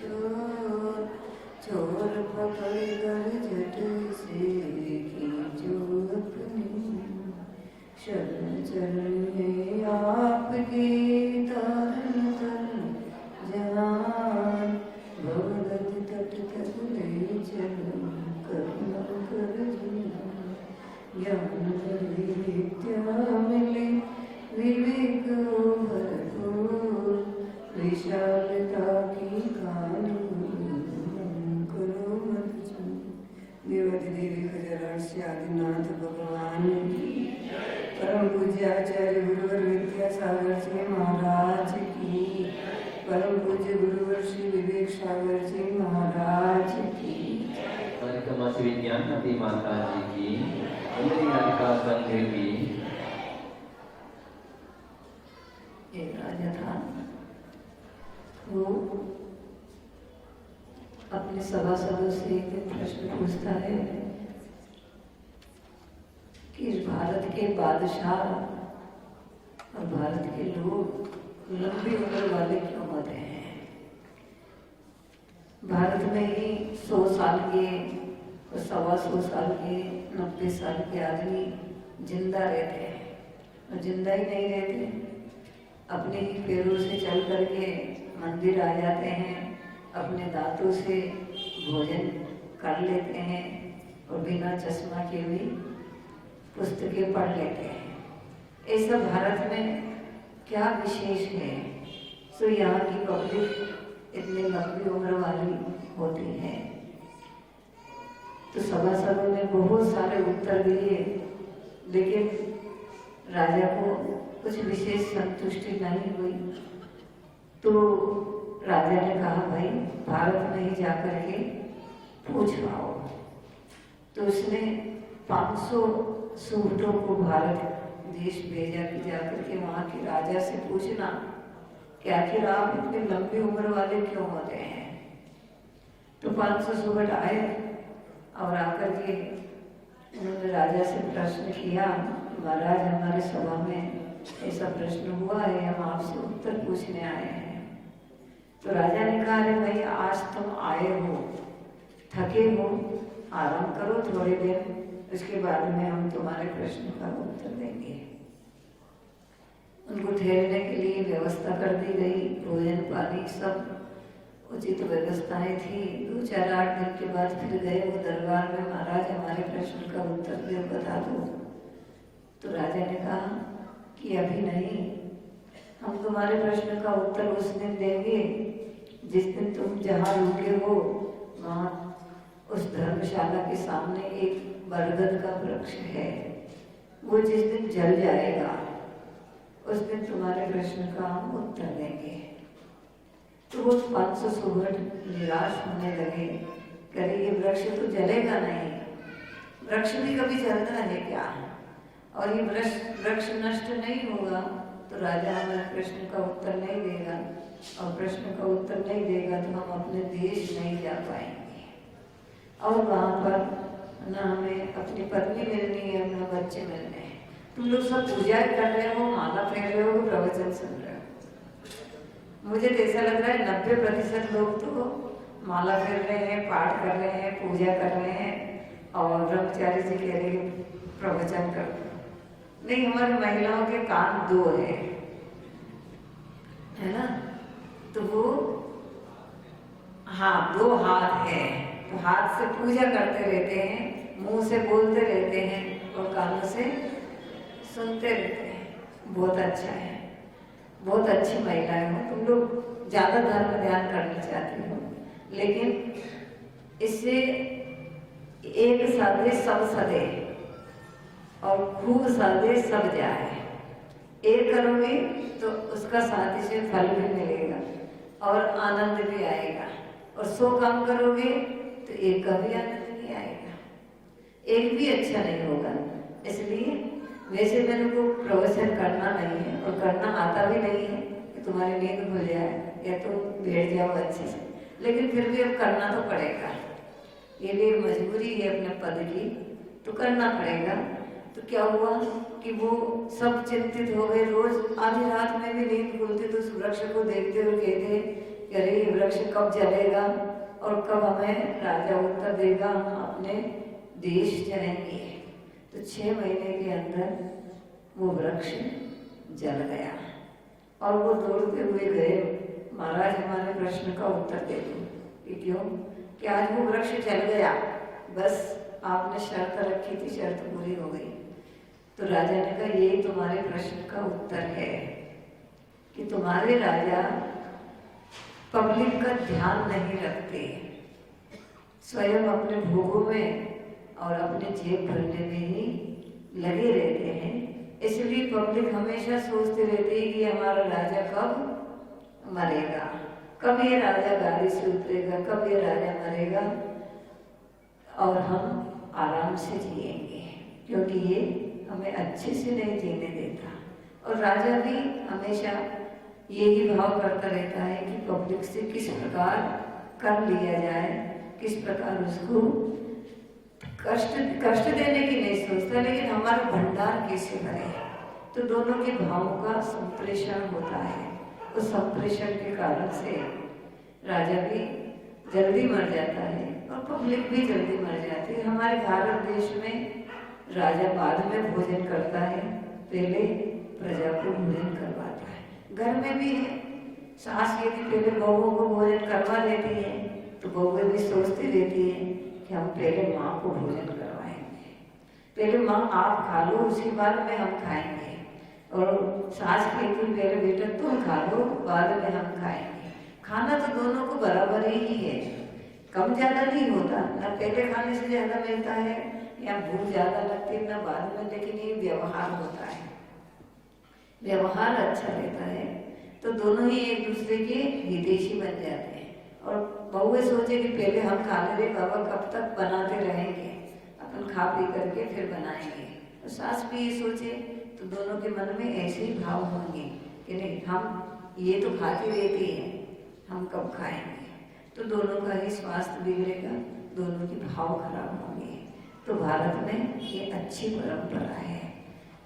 चोर, चोर पकड़ कर झट से खींचो अपनी, शरण चरण में आपके तारण तरण जहान, भगवत तट तक ले चलो करुणा कर जीवन, ज्ञान विद्या मिले विवेक भरपूर, विशालता की काली करो मत चूर। देवाधिदेव खजराश्य आदिनाथ भगवान की, परम पूज्य आचार्य गुरुवर विद्यासागर जी महाराज की, परम पूज्य गुरुवर श्री विवेक सागर जी महाराज की, परिक्रमा श्री ज्ञानमती माता जी की, वंदनीय राधिका मंदिर की। एक राजा था, वो अपने सभासदों से एक प्रश्न पूछता है कि इस भारत के बादशाह और भारत के लोग लंबी उम्र वाले क्यों होते हैं? भारत में ही 100 साल के और 125 साल के 90 साल के आदमी जिंदा रहते हैं, और जिंदा ही नहीं रहते, अपने ही पैरों से चल करके मंदिर आ जाते हैं, अपने दांतों से भोजन कर लेते हैं और बिना चश्मा के भी पुस्तकें पढ़ लेते हैं। ऐसा भारत में क्या विशेष है सो यहाँ की पब्लिक इतनी लंबी उम्र वाली होती है? तो सभासदों ने बहुत सारे उत्तर दिए, लेकिन राजा को कुछ विशेष संतुष्टि नहीं हुई। तो राजा ने कहा, भाई भारत में ही जाकर के पूछ पाओ। तो उसने 500 सूटों को भारत देश भेजा कि जाकर के वहाँ के राजा से पूछना कि आखिर आप इतने लंबी उम्र वाले क्यों होते हैं। तो 500 सूट आए और आकर के उन्होंने राजा से प्रश्न किया, महाराज हमारे सभा में ऐसा प्रश्न हुआ है, हम आपसे उत्तर पूछने आए हैं। तो राजा ने कहा, अरे भाई आज तुम आए हो, थके हो, आराम करो थोड़ी देर, उसके बाद में हम तुम्हारे प्रश्न का उत्तर देंगे। उनको ठहरने के लिए व्यवस्था कर दी गई, भोजन पानी सब उचित व्यवस्थाएं थी। 2-4-8 दिन के बाद फिर गए वो दरबार में, महाराज हमारे प्रश्न का उत्तर दे बता दो। तो राजा ने कहा कि अभी नहीं, हम तुम्हारे प्रश्न का उत्तर उस दिन देंगे जिस दिन तुम जहाँ रुके हो वहाँ उस धर्मशाला के सामने एक बरगद का वृक्ष है, वो जिस दिन जल जाएगा उस दिन तुम्हारे प्रश्न का हम उत्तर देंगे। तो वो 500 सुगढ़ निराश होने लगे, करे ये वृक्ष तो जलेगा नहीं, वृक्ष भी कभी जलता है क्या, और ये वृक्ष नष्ट नहीं होगा तो राजा हमारे प्रश्न का उत्तर नहीं देगा, और प्रश्न का उत्तर नहीं देगा तो हम अपने देश नहीं जा पाएंगे, और वहाँ पर ना हमें अपनी पत्नी मिलनी है ना बच्चे मिलने हैं। तुम लोग सब पूजा कर रहे हो, माला फेर रहे हो, प्रवचन सुन रहे हो। मुझे तो ऐसा लग रहा है 90% लोग तो माला फेर रहे हैं, पाठ कर रहे हैं, पूजा कर रहे हैं, और ब्रह्मचारी जी कह रहे प्रवचन कर रहे हैं। नहीं, हमारी महिलाओं के काम 2 है ना, तो वो हाँ 2 हाथ है, तो हाथ से पूजा करते रहते हैं, मुंह से बोलते रहते हैं और कानों से सुनते रहते हैं। बहुत अच्छा है, बहुत अच्छी महिलाएं हो तुम लोग, ज्यादा धर्म ध्यान करना चाहती हो, लेकिन इससे एक साधे सब सदे और खूब साधे सब जाए। एक करोगे तो उसका साथी से फल भी मिलेगा और आनंद भी आएगा, और 100 काम करोगे तो एक का भी आनंद नहीं आएगा, एक भी अच्छा नहीं होगा। इसलिए वैसे मेरे को प्रवचन करना नहीं है और करना आता भी नहीं है कि तुम्हारी नींद भूल जाए या तुम बैठ जाओ अच्छे से, लेकिन फिर भी अब करना तो पड़ेगा, ये भी मजबूरी है अपने पद की, तो करना पड़ेगा। तो क्या हुआ कि वो सब चिंतित हो गए, रोज आधी रात में भी नींद खुलती तो उस वृक्ष को देखते हुए कहते कि अरे ये वृक्ष कब जलेगा और कब हमें राजा उत्तर देगा, हम अपने देश जाएंगे। तो 6 महीने के अंदर वो वृक्ष जल गया और वो दौड़ते हुए गए, महाराज हमारे प्रश्न का उत्तर दे दो। कि क्यों? कि आज वो वृक्ष जल गया, बस आपने शर्त रखी थी, शर्त पूरी हो गई। तो राजा ने कहा ये तुम्हारे प्रश्न का उत्तर है कि तुम्हारे राजा पब्लिक का ध्यान नहीं रखते, स्वयं अपने भोगों में और अपने जेब भरने में ही लगे रहते हैं। इसलिए पब्लिक हमेशा सोचते रहती है कि हमारा राजा कब मरेगा, कब ये राजा गाड़ी से उतरेगा, कब ये राजा मरेगा और हम आराम से जिएंगे, क्योंकि ये हमें अच्छे से नहीं जीने देता। और राजा भी हमेशा यही भाव करता रहता है कि पब्लिक से किस प्रकार कर लिया जाए, किस प्रकार उसको कष्ट देने की नहीं सोचता, लेकिन हमारा भंडार कैसे भरे। तो दोनों के भावों का संप्रेषण होता है। उस संप्रेषण के कारण से राजा भी जल्दी मर जाता है और पब्लिक भी जल्दी मर जाती है। हमारे भारत देश में राजा बाद में भोजन करता है, पहले प्रजा को भोजन करवाता है। घर में भी है, सास यदि पहले बहुओं को भोजन करवा लेती है तो बहुएं भी सोचती रहती है कि हम पहले माँ को भोजन करवाएंगे, पहले माँ आप खा लो, उसके बाद में हम खाएंगे। और सास कहती पहले बेटा तुम खा लो, बाद में हम खाएंगे। खाना तो दोनों को बराबर ही है, कम ज्यादा नहीं होता, ना पहले खाने से ज्यादा मिलता है या भूख ज्यादा लगती है ना बाद में, लेकिन ये व्यवहार होता है, व्यवहार अच्छा रहता है तो दोनों ही एक दूसरे के हितैषी बन जाते हैं। और बहुएं सोचे कि पहले हम खा ले बाबा, कब तक बनाते रहेंगे, अपन खा पी करके फिर बनाएंगे। और सास भी ये सोचे तो दोनों के मन में ऐसे ही भाव होंगे कि नहीं हम ये तो खाती रहती है, हम कब खाएंगे। तो दोनों का ही स्वास्थ्य बिगड़ेगा, दोनों के भाव खराब होंगे। तो भारत में ये अच्छी परंपरा है,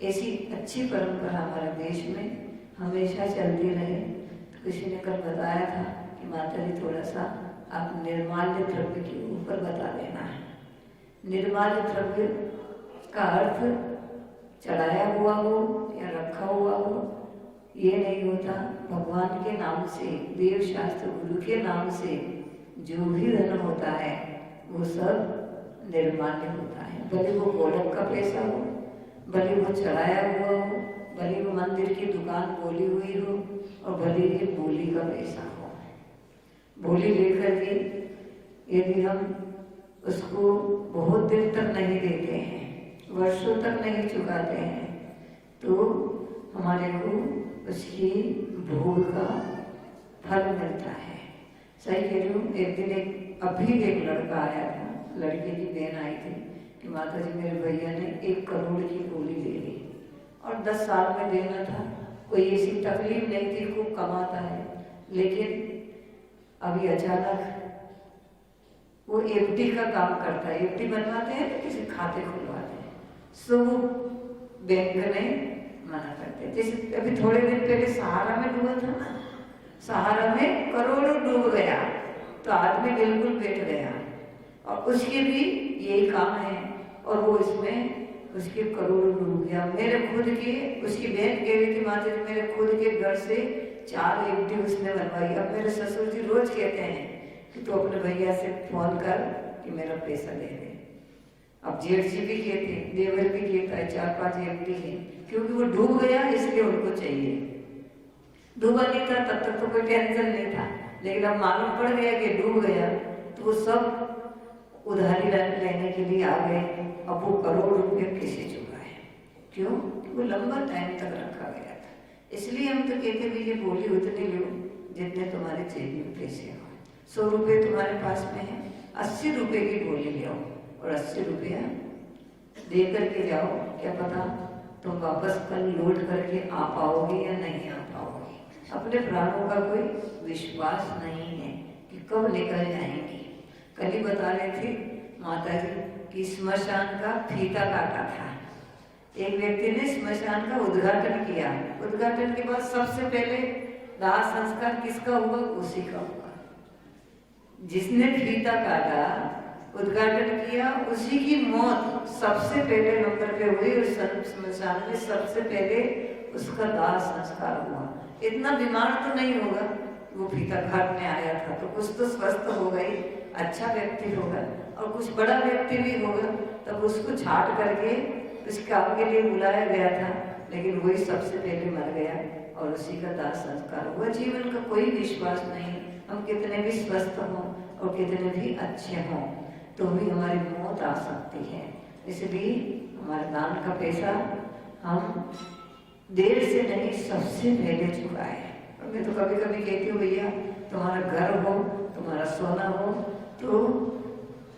ऐसी अच्छी परंपरा हमारे देश में हमेशा चलती रहे। तो किसी ने कल बताया था कि माता जी थोड़ा सा आप निर्माल्य द्रव्य के ऊपर बता देना है। निर्माल्य द्रव्य का अर्थ चढ़ाया हुआ हो या रखा हुआ हो ये नहीं होता। भगवान के नाम से, देव शास्त्र गुरु के नाम से जो भी धन होता है वो सब निर्माल्य होता है। भले वो गोलक का पैसा हो, भले वो चढ़ाया हुआ हो, भले वो मंदिर की दुकान बोली हुई हो और भले ये बोली का पैसा हो। बोली लेकर के यदि हम उसको बहुत दिन तक नहीं देते हैं, वर्षों तक नहीं चुकाते हैं, तो हमारे को उसकी भोग का फल मिलता है। सही कह रही हूँ। एक दिन अभी एक लड़का आया था, लड़के की बहन आई थी कि माता जी मेरे भैया ने 1 करोड़ की बोली ले ली और 10 साल में देना था, कोई ऐसी तकलीफ नहीं थी, खूब कमाता है, लेकिन अभी अचानक वो एफडी का काम करता है। एफडी बनवाते हैं तो किसी खाते खुलवाते हैं, सो वो बैंक ने मना करते हैं। जैसे अभी थोड़े दिन पहले सहारा में डूबा था ना, सहारा में करोड़ों डूब गया तो आदमी बिल्कुल बैठ गया और उसके भी यही काम है और वो इसमें उसके करोड़ों डूब गया। मेरे खुद के, उसकी बहन कह रही थी माता जी मेरे खुद के घर से 4 एफडी उसने बनवाई। अब मेरे ससुर जी रोज कहते हैं कि तू अपने भैया से फोन कर कि मेरा पैसा दे दे। अब जेठ जी भी कहते, देवर भी कहता है 4-5 एफडी है, क्योंकि वो डूब गया इसलिए उनको चाहिए। डूबा नहीं था तब तक तो कोई टेंशन नहीं था, लेकिन अब मालूम पड़ गया कि डूब गया तो वो सब उधारी लेने के लिए आ गए। अब वो करोड़ रुपये कैसे चुकाए, क्यों? वो लंबा टाइम तक रखा गया था। इसलिए हम तो कहते भैया बोली उतनी लो जितने तुम्हारे जेब में पैसे हो। 100 रुपये तुम्हारे पास में है, 80 रुपये की बोली ले आओ और 80 रुपया दे करके जाओ, क्या पता तुम वापस कल लौट करके आ पाओगे या नहीं आ पाओगे। अपने प्राणों का कोई विश्वास नहीं है कि कब निकल जाएंगी। कल ही बता रहे थे माता जी कि स्मशान का फीता काटा था। एक व्यक्ति ने स्मशान का उद्घाटन किया, उद्घाटन के बाद सबसे पहले दाह संस्कार किसका हुआ? उसी का हुआ। जिसने फीता काटा, उद्घाटन किया, उसी की मौत सबसे पहले नंबर पे हुई। उस श्मशान में सबसे पहले उसका दाह संस्कार हुआ। इतना बीमार तो नहीं होगा, वो फीता काटने आया था तो कुछ तो स्वस्थ हो गई, अच्छा व्यक्ति होगा, और कुछ बड़ा व्यक्ति भी होगा, तब उसको छाट करके उस काम के लिए बुलाया गया था, लेकिन वही सबसे पहले मर गया और उसी का दाह संस्कार हुआ। जीवन का कोई विश्वास नहीं, हम कितने भी स्वस्थ हों और कितने भी अच्छे हों तो भी हमारी मौत आ सकती है। इसलिए हमारे दान का पैसा हम देर से नहीं, सबसे पहले चुकाए। और मैं तो कभी कभी कहती हूँ, भैया तुम्हारा घर हो, तुम्हारा सोना हो, तो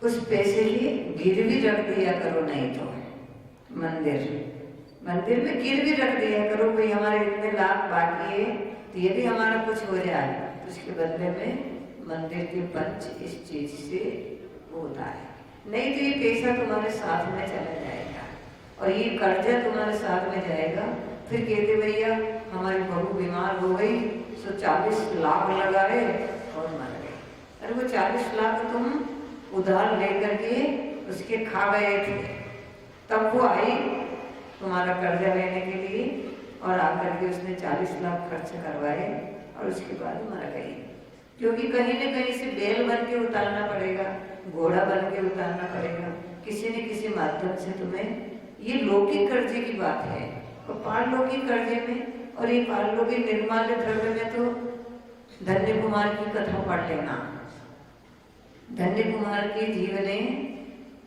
उस पैसे की गिरवी रख दिया करो, नहीं तो मंदिर में गिरवी रख दिया करो, भाई हमारे इतने लाख बाकी है तो ये भी हमारा कुछ हो जाए, तो उसके बदले में मंदिर के पंच इस चीज से होता है। नहीं तो ये पैसा तुम्हारे साथ में चला जाएगा और ये कर्जा तुम्हारे साथ में जाएगा। फिर कहते भैया हमारी बहू बीमार हो गई तो 40 लाख लगाए और मर गए। अरे वो 40 लाख तुम उधार लेकर के उसके खा गए थे, तब वो आई तुम्हारा कर्जा लेने के लिए और आकर के उसने 40 लाख खर्च करवाए और उसके बाद मर गई। क्योंकि कहीं न कहीं से बैल बन के उतारना पड़ेगा, घोड़ा बन के उतारना पड़ेगा, किसी न किसी माध्यम से तुम्हें। ये लौकिक कर्जे की बात है। और पारलौकिक कर्जे में और ये पारलौकिक निर्माल्य द्रव्य में तो धन्य कुमार की कथा पढ़ लेना। धन्य कुमार के जीवन ने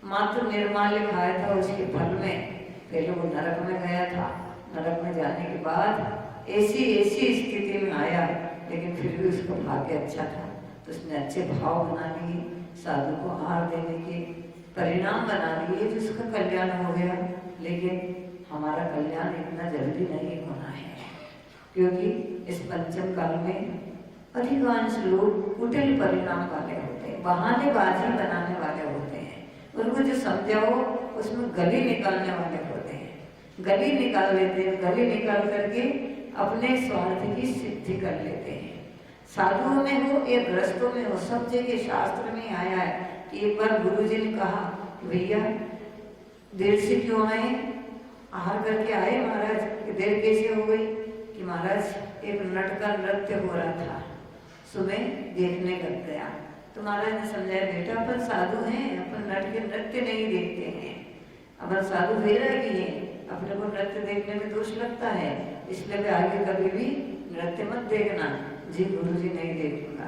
मात्र निर्माल्य खाया था, उसके फल में पहले वो नरक में गया था, नरक में जाने के बाद ऐसी स्थिति में आया, लेकिन फिर भी उसका भाग्य अच्छा था तो उसने अच्छे भाव बना लिए, साधु को आहार देने के परिणाम बना लिए, तो उसका कल्याण हो गया। लेकिन हमारा कल्याण इतना जल्दी नहीं होना है, क्योंकि इस पंचम काल में अधिकांश लोग कुटिल परिणाम वाले होते हैं, बहानेबाजी बनाने वाले होते हैं। उनको जो समझाओ उसमें गली निकालने वाले होते हैं, गली निकाल लेते हैं, गली निकाल करके अपने स्वार्थ की सिद्धि कर लेते हैं। साधुओं में हो या गृहस्थों में हो, सब जगह शास्त्र में आया है कि एक बार गुरुजी ने कहा कि भैया देर से क्यों आए? आहार करके आए महाराज। कि देर कैसे हो गई? कि महाराज एक नट का नृत्य हो रहा था, सुबह देखने लग गया। तो महाराज ने समझाया, बेटा अपन साधु हैं, अपन नट के नृत्य नहीं देखते हैं, अपन साधु वैरागी हैं, अपने को नृत्य देखने में दोष लगता है, इसलिए आगे कभी भी नृत्य मत देखना। जी गुरुजी नहीं देखूंगा।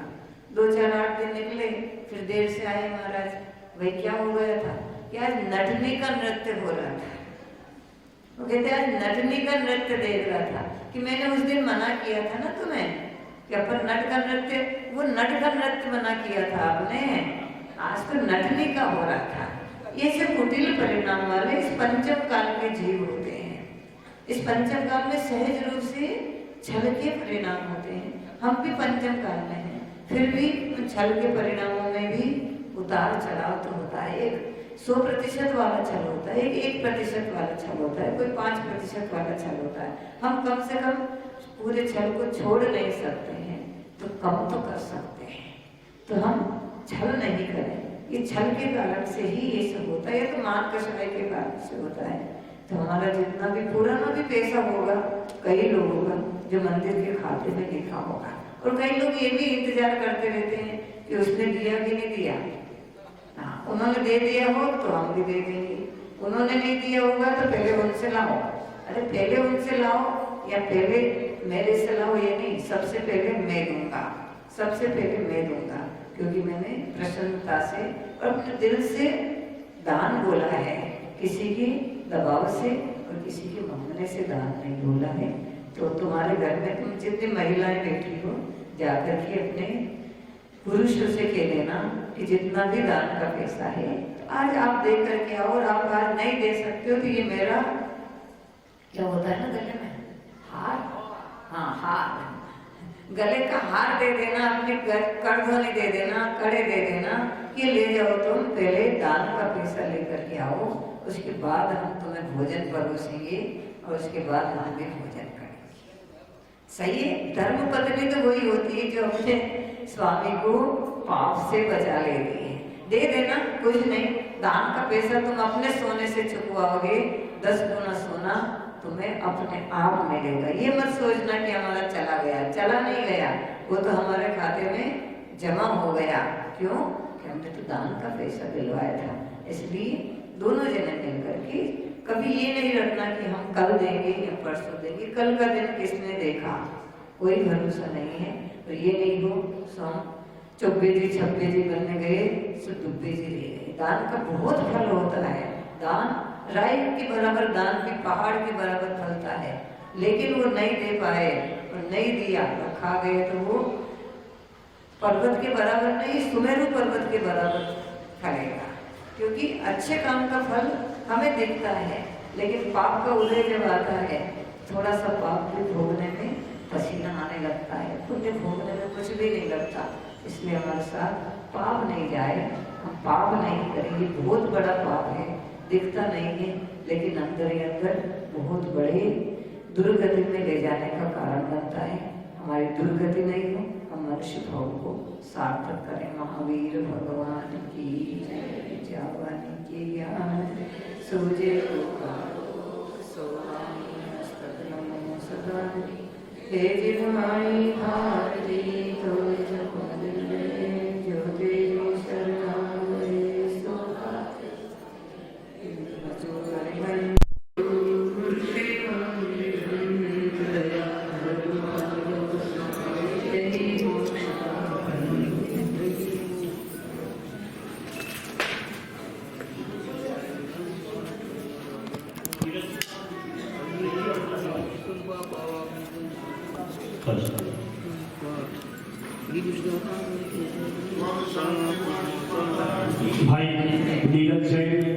2-4-8 दिन निकले, फिर देर से आए महाराज। भाई क्या हो गया था? कि आज नटनी का नृत्य हो रहा था। वो कहते आज नटनी का नृत्य देख रहा था। कि मैंने उस दिन मना किया था ना तुम्हें कि अपन नट का नृत्य, वो नट का नृत्य मना किया था आपने, आज तो नटनी का हो रहा था। ये सब कुटिल परिणाम वाले इस पंचम काल के जीव होते हैं। इस पंचम काल में सहज रूप से छल के परिणाम होते हैं। हम भी पंचम काल में हैं, फिर भी छल के परिणामों में भी उतार चढ़ाव तो होता है। एक 100% वाला छल होता है, एक 1% वाला छल होता है, कोई 5% वाला छल होता है। हम कम से कम पूरे छल को छोड़ नहीं सकते हैं, तो कम तो कर सकते हैं, तो हम छल नहीं करें। ये छल के कारण से ही ये सब होता है, ये तो मान कषाय के कारण से होता है। तो हमारा जितना भी पुराना भी पैसा होगा, कई लोगों का जो मंदिर के खाते में लिखा होगा, और कई लोग ये भी इंतजार करते रहते हैं कि उसने दिया कि नहीं दिया। हाँ, उन्होंने दे दिया हो तो हम भी दे देंगे, उन्होंने नहीं दिया होगा तो पहले उनसे लाओ। अरे पहले उनसे लाओ या पहले मेरे से लाओ, ये नहीं, सबसे पहले मैं दूंगा, सबसे पहले मैं दूंगा, क्योंकि मैंने प्रसन्नता से और अपने दिल से दान बोला है, किसी की दबाव से और किसी के मांगने से दान नहीं बोला है। तो तुम्हारे घर में तुम जितनी महिलाएं बैठी हो, जाकर के अपने पुरुषों से कह देना कि जितना भी दान का पैसा है तो आज आप दे करके आओ, और आप आज नहीं दे सकते हो तो ये मेरा क्या होता है ना गले में हार, हाँ हार, गले का हार दे देना, अपने करधोनी दे देना, कड़े दे देना, ये ले जाओ तुम, पहले दान का पैसा लेकर के आओ, उसके बाद हम तुम्हें भोजन परोसेंगे और उसके बाद हम भी भोजन करेंगे। सही है, धर्म पत्नी तो वही होती है जो अपने स्वामी को पाप से बचा लेती है। दे देना, कुछ नहीं, दान का पैसा तुम अपने सोने से चुकवाओगे, 10 गुना सोना तुम्हें अपने आप मिलेगा। ये मत सोचना कि हमारा चला गया, चला नहीं गया, वो तो हमारे खाते में जमा हो गया। क्यों? कि हमने तो दान का पैसा दिलवाया था। इसलिए दोनों जने मिल करके कभी ये नहीं रखना कि हम कल देंगे या परसों देंगे, कल का दिन किसने देखा, कोई भरोसा नहीं है। तो ये नहीं हो सो चौबे जी छब्बे जी बनने गए सो डुब्बे जी रह गए। दान का बहुत फल होता है, दान राई के बराबर, दान के पहाड़ के बराबर फलता है। लेकिन वो नहीं दे पाए और नहीं दिया और खा गए तो वो पर्वत के बराबर नहीं, सुमेरु पर्वत के बराबर फलेगा। क्योंकि अच्छे काम का फल हमें दिखता है, लेकिन पाप का उदय जब आता है, थोड़ा सा पाप भी भोगने में पसीना आने लगता है, पुण्य भोगने में कुछ भी नहीं लगता। इसलिए हमारे साथ पाप नहीं जाए, हम पाप नहीं करेंगे। बहुत बड़ा पाप है, दिखता नहीं है, लेकिन अंदर ही अंदर बहुत बड़े दुर्गति में ले जाने का कारण बनता है। हमारी दुर्गति नहीं हो, हम मनुष्य भाव को सार्थक करें। महावीर भगवान की जावानी की ज्ञान सूझे सदा हे जिन्माई भारती तो जो देवी शरणागते सोहा भाई नीरज से